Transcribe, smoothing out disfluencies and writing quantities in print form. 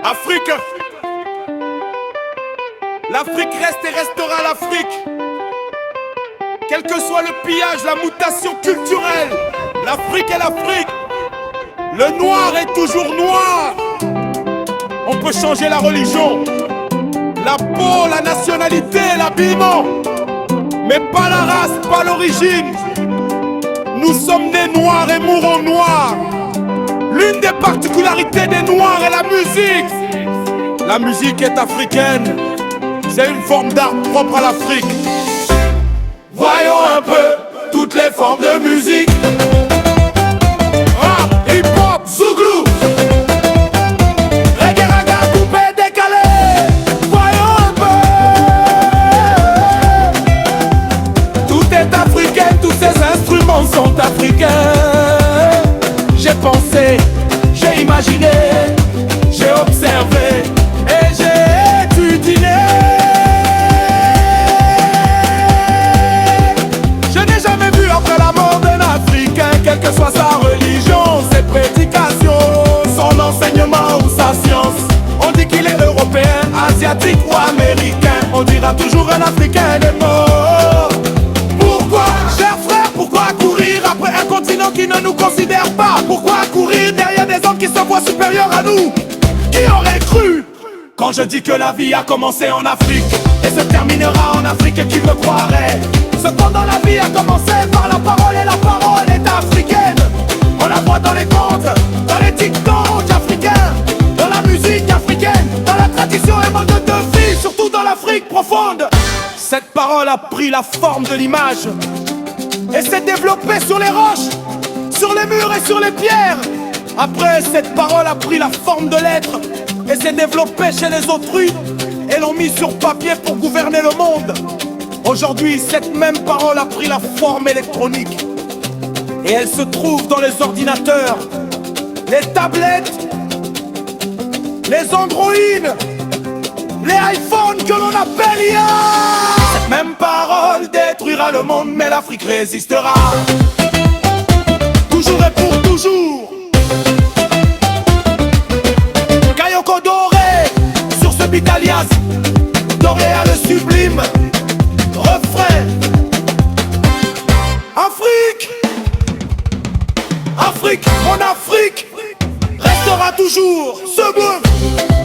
Afrique. L'Afrique reste et restera l'Afrique. Quel que soit le pillage, la mutation culturelle, l'Afrique est l'Afrique. Le noir est toujours noir. On peut changer la religion, la peau, la nationalité, l'habillement, mais pas la race, pas l'origine. Nous sommes nés noirs et mourrons noirs. L'une des particularités des noirs est la musique. La musique est africaine. C'est une forme d'art propre à l'Afrique. Voyons un peu toutes les formes de musique. Rap, hip-hop, zouglou, reggae, raga, coupé, décalé. Voyons un peu. Tout est africain, tous ces instruments sont africains. J'ai pensé, j'ai imaginé, j'ai observé et j'ai étudié. Quelle que soit sa religion, ses prédications, son enseignement ou sa science. On dit qu'il est européen, asiatique ou américain. On dira toujours un Africain est mort. Pourquoi, chers frères, pourquoi courir après un continent qui ne nous considère pas? Pourquoi courir derrière des hommes qui se voient supérieurs à nous? Qui aurait cru? Quand je dis que la vie a commencé en Afrique et se terminera en Afrique, qui me croirait? Cependant la vie a commencé par la parole et la parole est africaine. On la voit dans les contes, dans les TikTok africains, dans la musique africaine, dans la tradition et mode de vie, surtout dans l'Afrique profonde. Cette parole a pris la forme de l'image et s'est développée sur les roches, sur les murs et sur les pierres. Après, cette parole a pris la forme de l'être et s'est développée chez les autrui et l'ont mis sur papier pour gouverner le monde. Aujourd'hui, cette même parole a pris la forme électronique et elle se trouve dans les ordinateurs, les tablettes, les Android, les iPhones que l'on appelle IA. Cette même parole détruira le monde, mais l'Afrique résistera. Toujours et pour toujours. Kayoko doré sur ce beat alias doré à le sublime. Refrain. Afrique, Afrique, mon Afrique restera toujours ce bleu.